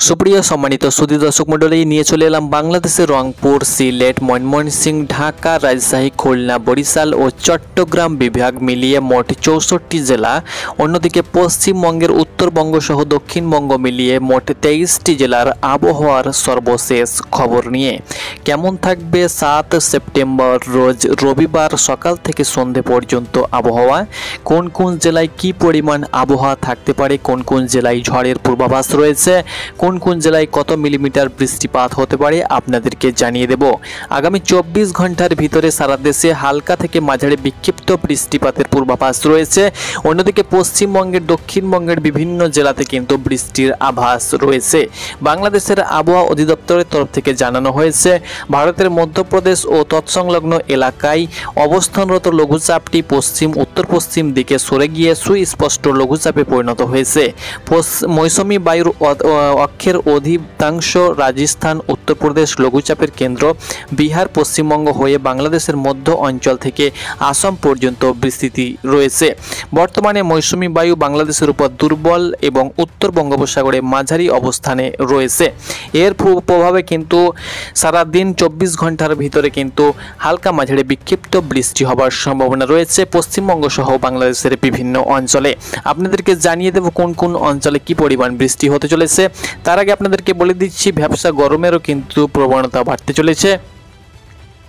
সুপ্রিয় সম্মানিত সুধী দর্শক মণ্ডলী, নিয়ে চলে এলাম বাংলাদেশের রংপুর, সিলেট, ময়মনসিংহ, ঢাকা, রাজশাহী, খুলনা, বরিশাল ও চট্টগ্রাম বিভাগ মিলিয়ে মোট 64টি জেলা, অন্যদিকে পশ্চিমবঙ্গের উত্তরবঙ্গ সহ দক্ষিণবঙ্গ মিলিয়ে মোট 23টি জেলার আবহাওয়ার সর্বশেষ খবর নিয়ে। কেমন থাকবে 7 সেপ্টেম্বর রোজ রবিবার সকাল থেকে সন্ধে পর্যন্ত আবহাওয়া, কোন কোন জেলায় কি পরিমাণ আবহাওয়া থাকতে পারে, কোন কোন জেলায় ঝড়ের পূর্বাভাস রয়েছে, কোন কোন জেলায় কত মিলিমিটার বৃষ্টিপাত হতে পারে আপনাদেরকে জানিয়ে দেব। আগামী 24 ঘন্টার ভিতরে সারা দেশে হালকা থেকে মাঝারি বিক্ষিপ্ত বৃষ্টিপাতের পূর্বাভাস রয়েছে। অন্যদিকে পশ্চিমবঙ্গের, দক্ষিণবঙ্গের বিভিন্ন জেলাতে কিন্তু বৃষ্টির আভাস রয়েছে। বাংলাদেশের আবহাওয়া অধিদপ্তরের তরফ থেকে জানানো হয়েছে, ভারতের মধ্যপ্রদেশ ও তৎসংলগ্ন এলাকায় অবস্থানরত লঘুচাপটি পশ্চিম উত্তর পশ্চিম দিকে সরে গিয়ে সুস্পষ্ট লঘুচাপে পরিণত হয়েছে। মৌসুমী বায়ুর অক্ষের অধিকাংশ রাজস্থান, উত্তরপ্রদেশ, লঘুচাপের কেন্দ্র বিহার, পশ্চিমবঙ্গ হয়ে বাংলাদেশের মধ্য অঞ্চল থেকে আসাম পর্যন্ত বিস্তৃতি রয়েছে। বর্তমানে মৌসুমী বায়ু বাংলাদেশের উপর দুর্বল এবং উত্তর বঙ্গোপসাগরে মাঝারি অবস্থানে রয়েছে। এর প্রভাবে কিন্তু সারা দিন 24 ঘন্টার ভিতরে কিন্তু হালকা মাঝারি বিক্ষিপ্ত বৃষ্টি হবার সম্ভাবনা রয়েছে পশ্চিমবঙ্গ সহ বাংলাদেশের বিভিন্ন অঞ্চলে। আপনাদেরকে জানিয়ে দেব কোন কোন অঞ্চলে কি পরিমাণ বৃষ্টি হতে চলেছে। তার আগে আপনাদেরকে বলে দিচ্ছি, ভ্যাপসা গরমেরও কিন্তু প্রবণতা বাড়তে চলেছে।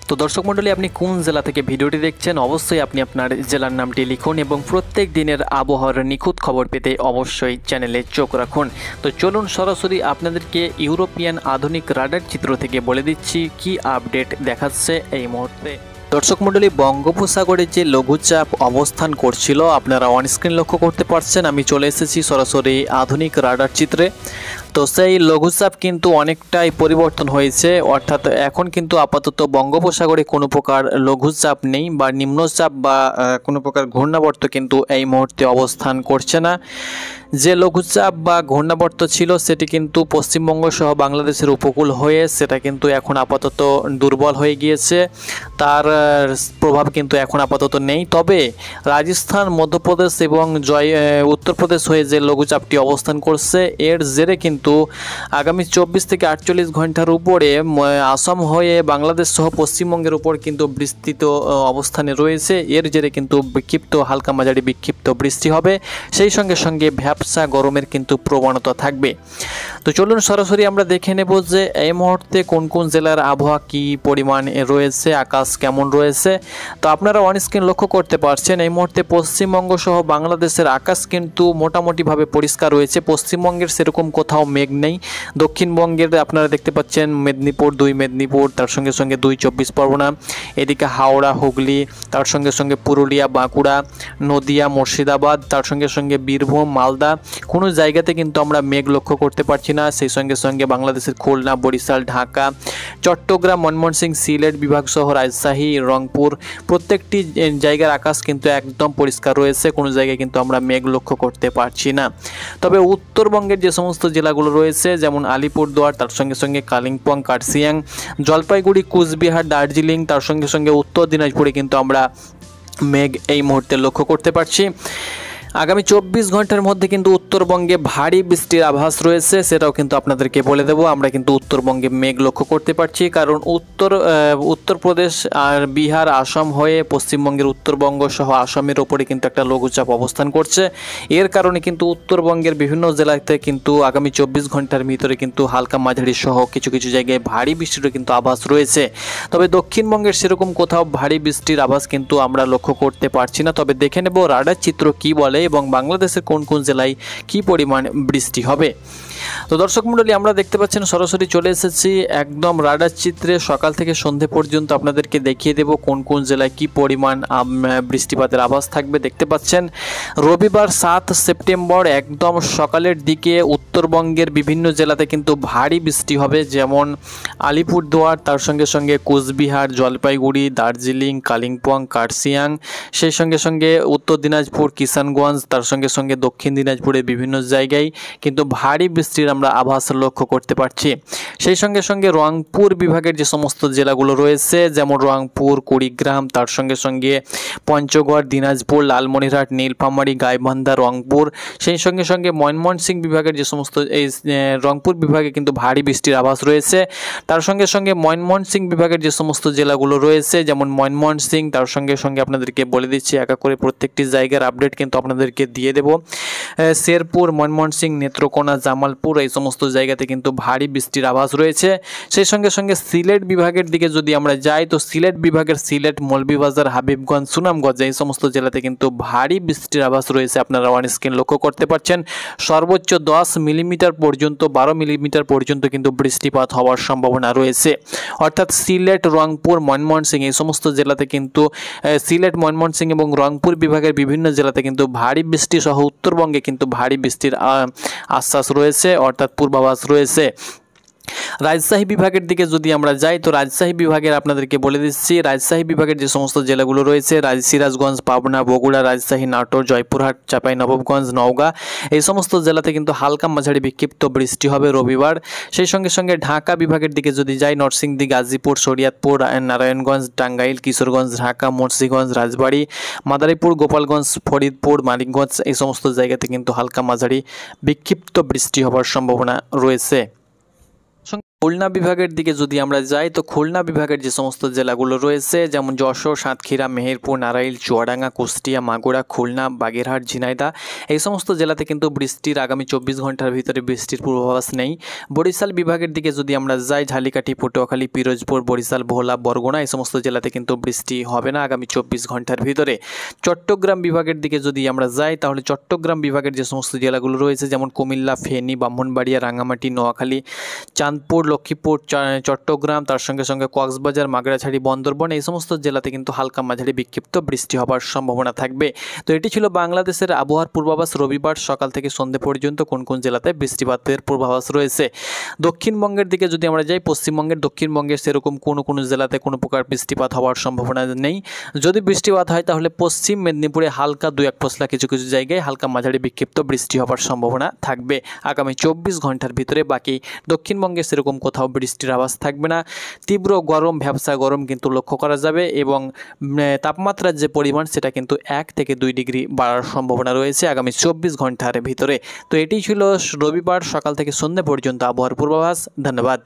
তো দর্শক মণ্ডলী, আপনি কোন জেলা থেকে ভিডিওটি দেখছেন অবশ্যই আপনি আপনার জেলার নামটি লিখুন এবং প্রত্যেক দিনের আবহাওয়ার নিখুঁত খবর পেতে অবশ্যই চ্যানেলে চোখ রাখুন। তো চলুন সরাসরি আপনাদেরকে ইউরোপিয়ান আধুনিক রাডার চিত্র থেকে বলে দিচ্ছি কি আপডেট দেখাচ্ছে এই মুহূর্তে। দর্শক মণ্ডলী, বঙ্গোপসাগরে যে লঘুচাপ অবস্থান করছিল আপনারা অনস্ক্রিন লক্ষ্য করতে পারছেন। আমি চলে এসেছি সরাসরি আধুনিক রাডার চিত্রে। তো সেই লঘুচাপ কিন্তু অনেকটাই পরিবর্তন হয়েছে, অর্থাৎ এখন কিন্তু আপাতত বঙ্গোপসাগরে কোনো প্রকার লঘুচাপ নেই বা নিম্নচাপ বা কোনো প্রকার ঘূর্ণাবর্ত কিন্তু এই মুহূর্তে অবস্থান করছে না। যে লঘুচাপ বা ঘূর্ণাবর্ত ছিল সেটি কিন্তু পশ্চিমবঙ্গ সহ বাংলাদেশের উপকূল হয়ে সেটা কিন্তু এখন আপাতত দুর্বল হয়ে গিয়েছে, তার প্রভাব কিন্তু এখন আপাতত নেই। তবে রাজস্থান, মধ্যপ্রদেশ এবং উত্তরপ্রদেশ হয়ে যে লঘুচাপটি অবস্থান করছে এর জেরে কিন্তু আগামী 24 থেকে 48 ঘন্টার উপরে আসাম হয়ে বাংলাদেশ সহ পশ্চিমবঙ্গের উপর কিন্তু বিস্তৃত অবস্থানে রয়েছে। এর জেরে কিন্তু বিক্ষিপ্ত, হালকা মাঝারি বিক্ষিপ্ত বৃষ্টি হবে, সেই সঙ্গে সঙ্গে ভ্যাপসা গরমের কিন্তু প্রবণতা থাকবে। তো চলুন সরাসরি আমরা দেখে নেব যে এই মুহূর্তে কোন কোন জেলার আবহাওয়া কী পরিমাণ রয়েছে, আকাশ কেমন রয়েছে। তো আপনারা অনস্ক্রিন লক্ষ্য করতে পারছেন এই মুহূর্তে পশ্চিমবঙ্গ সহ বাংলাদেশের আকাশ কিন্তু মোটামুটিভাবে পরিষ্কার রয়েছে। পশ্চিমবঙ্গের সেরকম কোথাও মেঘ নেই। দক্ষিণবঙ্গের আপনারা দেখতে পাচ্ছেন মেদিনীপুর, 2 মেদিনীপুর, তার সঙ্গে সঙ্গে 2 24 পরগনা, এদিকে হাওড়া, হুগলি, তার সঙ্গে সঙ্গে পুরুলিয়া, বাঁকুড়া, নদিয়া, মুর্শিদাবাদ, তার সঙ্গে সঙ্গে বীরভূম, মালদা, কোনো জায়গাতে কিন্তু আমরা মেঘ লক্ষ্য করতে পারছি না। সেই সঙ্গে সঙ্গে বাংলাদেশের খুলনা, বরিশাল, ঢাকা, চট্টগ্রাম, ময়মনসিংহ, সিলেট বিভাগ সহ রাজশাহী, রংপুর, প্রত্যেকটি জায়গার আকাশ কিন্তু একদম পরিষ্কার রয়েছে, কোনো জায়গায় কিন্তু আমরা মেঘ লক্ষ্য করতে পারছি না। তবে উত্তরবঙ্গের যে সমস্ত জেলাগুলো রয়েছে যেমন আলিপুরদুয়ার, তার সঙ্গে সঙ্গে কালিম্পং, কার্শিয়াং, জলপাইগুড়ি, কুচবিহার, দার্জিলিং, তার সঙ্গে সঙ্গে উত্তর দিনাজপুরে কিন্তু আমরা মেঘ এই মুহূর্তে লক্ষ্য করতে পারছি। আগামী 24 ঘন্টার মধ্যে কিন্তু উত্তরবঙ্গে ভারী বৃষ্টির আভাস রয়েছে, সেটাও কিন্তু আপনাদেরকে বলে দেব। আমরা কিন্তু উত্তরবঙ্গে মেঘ লক্ষ্য করতে পারছি, কারণ উত্তরপ্রদেশ আর বিহার, আসাম হয়ে পশ্চিমবঙ্গের উত্তরবঙ্গ সহ আসামের ওপরে কিন্তু একটা লঘুচাপ অবস্থান করছে। এর কারণে কিন্তু উত্তরবঙ্গের বিভিন্ন জেলাতে কিন্তু আগামী 24 ঘন্টার ভিতরে কিন্তু হালকা মাঝারি সহ কিছু কিছু জায়গায় ভারী বৃষ্টিরও কিন্তু আভাস রয়েছে। তবে দক্ষিণবঙ্গের সেরকম কোথাও ভারী বৃষ্টির আভাস কিন্তু আমরা লক্ষ্য করতে পারছি না। তবে দেখে নেব রাডার চিত্র কি বলে এবং বাংলাদেশের কোন কোন জেলায় কি পরিমাণ বৃষ্টি হবে। তো দর্শক মণ্ডলী, আমরা দেখতে পাচ্ছেন সরাসরি চলে এসেছি একদম রাডার চিত্রে। সকাল থেকে সন্ধে পর্যন্ত আপনাদেরকে দেখিয়ে দেব কোন কোন জেলায় কি পরিমাণ বৃষ্টিপাতের আভাস থাকবে। দেখতে পাচ্ছেন রবিবার 7 সেপ্টেম্বর একদম সকালের দিকে উত্তরবঙ্গের বিভিন্ন জেলাতে কিন্তু ভারী বৃষ্টি হবে, যেমন আলিপুরদুয়ার, তার সঙ্গে সঙ্গে কোচবিহার, জলপাইগুড়ি, দার্জিলিং, কালিম্পং, কার্শিয়াং, সেই সঙ্গে সঙ্গে উত্তর দিনাজপুর, কিষানগঞ্জ, তার সঙ্গে সঙ্গে দক্ষিণ দিনাজপুরের বিভিন্ন জায়গায় কিন্তু ভারী বৃষ্টি বৃষ্টির আমরা আভাস লক্ষ্য করতে পারছি। সেই সঙ্গে সঙ্গে রংপুর বিভাগের যে সমস্ত জেলাগুলো রয়েছে যেমন রংপুর, কুড়িগ্রাম, তার সঙ্গে সঙ্গে পঞ্চগড়, দিনাজপুর, লালমনিরহাট, নীলফামারী, গাইবান্ধা, রংপুর, সেই সঙ্গে সঙ্গে ময়মনসিংহ বিভাগের যে সমস্ত এই রংপুর বিভাগে কিন্তু ভারী বৃষ্টির আভাস রয়েছে। তার সঙ্গে সঙ্গে ময়মনসিংহ বিভাগের যে সমস্ত জেলাগুলো রয়েছে যেমন ময়মনসিংহ, তার সঙ্গে সঙ্গে আপনাদেরকে বলে দিচ্ছি একা করে প্রত্যেকটি জায়গার আপডেট কিন্তু আপনাদেরকে দিয়ে দেব। শেরপুর, ময়মনসিংহ, নেত্রকোনা, জামালপুর এই সমস্ত জায়গাতে কিন্তু ভারী বৃষ্টির আভাস রয়েছে। সেই সঙ্গে সঙ্গে সিলেট বিভাগের দিকে যদি আমরা যাই তো সিলেট বিভাগের সিলেট, মৌলভীবাজার, হাবিবগঞ্জ, সুনামগঞ্জ এই সমস্ত জেলাতে কিন্তু ভারী বৃষ্টির আভাস রয়েছে। আপনারা অন স্ক্রিন লক্ষ্য করতে পারছেন সর্বোচ্চ 10 মিলিমিটার পর্যন্ত 12 মিলিমিটার পর্যন্ত কিন্তু বৃষ্টিপাত হওয়ার সম্ভাবনা রয়েছে। অর্থাৎ সিলেট, রংপুর, ময়মনসিংহ এই সমস্ত জেলাতে কিন্তু সিলেট, ময়মনসিংহ এবং রংপুর বিভাগের বিভিন্ন জেলাতে কিন্তু ভারী বৃষ্টি সহ উত্তরবঙ্গে কিন্তু ভারী বৃষ্টির আশ্বাস রয়েছে অর্থাৎ পূর্বাভাস রয়েছে। রাজশাহী বিভাগের দিকে যদি আমরা যাই তো রাজশাহী বিভাগের আপনাদেরকে বলে দিচ্ছি রাজশাহী বিভাগের যে সমস্ত জেলাগুলো রয়েছে সিরাজগঞ্জ, পাবনা, বগুড়া, রাজশাহী, নাটোর, জয়পুরহাট, চাঁপাইনবাবগঞ্জ, নওগাঁ এই সমস্ত জেলাতে কিন্তু হালকা মাঝারি বিক্ষিপ্ত বৃষ্টি হবে রবিবার। সেই সঙ্গে সঙ্গে ঢাকা বিভাগের দিকে যদি যাই নরসিংদী, গাজীপুর, শরীয়তপুর, নারায়ণগঞ্জ, টাঙ্গাইল, কিশোরগঞ্জ, ঢাকা, মুন্সিগঞ্জ, রাজবাড়ী, মাদারীপুর, গোপালগঞ্জ, ফরিদপুর, মানিকগঞ্জ এই সমস্ত জায়গাতে কিন্তু হালকা মাঝারি বিক্ষিপ্ত বৃষ্টি হওয়ার সম্ভাবনা রয়েছে। খুলনা বিভাগের দিকে যদি আমরা যাই তো খুলনা বিভাগের যে সমস্ত জেলাগুলো রয়েছে যেমন যশোর, সাতক্ষীরা, মেহেরপুর, নারাইল, চুয়াডাঙ্গা, কুষ্টিয়া, মাগুরা, খুলনা, বাগেরহাট, ঝিনাইদহ এই সমস্ত জেলাতে কিন্তু বৃষ্টির আগামী 24 ঘন্টার ভিতরে বৃষ্টির পূর্বাভাস নেই। বরিশাল বিভাগের দিকে যদি আমরা যাই ঝালিকাঠি, পটুয়াখালী, পিরোজপুর, বরিশাল, ভোলা, বরগুনা এই সমস্ত জেলাতে কিন্তু বৃষ্টি হবে না আগামী 24 ঘন্টার ভিতরে। চট্টগ্রাম বিভাগের দিকে যদি আমরা যাই তাহলে চট্টগ্রাম বিভাগের যে সমস্ত জেলাগুলো রয়েছে যেমন কুমিল্লা, ফেনী, ব্রাহ্মণবাড়িয়া, রাঙ্গামাটি, নোয়াখালী, চাঁদপুর, লক্ষ্মীপুর, চট্টগ্রাম, তার সঙ্গে সঙ্গে কক্সবাজার, মাগড়াছড়ি, বন্দরবন এই সমস্ত জেলাতে কিন্তু হালকা মাঝারি বিক্ষিপ্ত বৃষ্টি হওয়ার সম্ভাবনা থাকবে। তো এটি ছিল বাংলাদেশের আবহাওয়ার পূর্বাভাস রবিবার সকাল থেকে সন্ধ্যে পর্যন্ত কোন কোন জেলাতে বৃষ্টিপাতের পূর্বাভাস রয়েছে। দক্ষিণবঙ্গের দিকে যদি আমরা যাই পশ্চিমবঙ্গের দক্ষিণবঙ্গের সেরকম কোনো জেলাতে কোনো প্রকার বৃষ্টিপাত হওয়ার সম্ভাবনা নেই। যদি বৃষ্টিপাত হয় তাহলে পশ্চিম মেদিনীপুরে হালকা 2-1 পশলা কিছু কিছু জায়গায় হালকা মাঝারি বিক্ষিপ্ত বৃষ্টি হওয়ার সম্ভাবনা থাকবে আগামী 24 ঘন্টার ভিতরে। বাকি দক্ষিণবঙ্গে সেরকম কোথাও বৃষ্টির আভাস থাকবে না। তীব্র গরম, ভ্যাপসা গরম কিন্তু লক্ষ্য করা যাবে এবং তাপমাত্রার যে পরিমাণ সেটা কিন্তু 1 থেকে 2 ডিগ্রি বাড়ার সম্ভাবনা রয়েছে আগামী 24 ঘন্টার ভিতরে। তো এটি ছিল রবিবার সকাল থেকে সন্ধ্যে পর্যন্ত আবহাওয়ার পূর্বাভাস। ধন্যবাদ।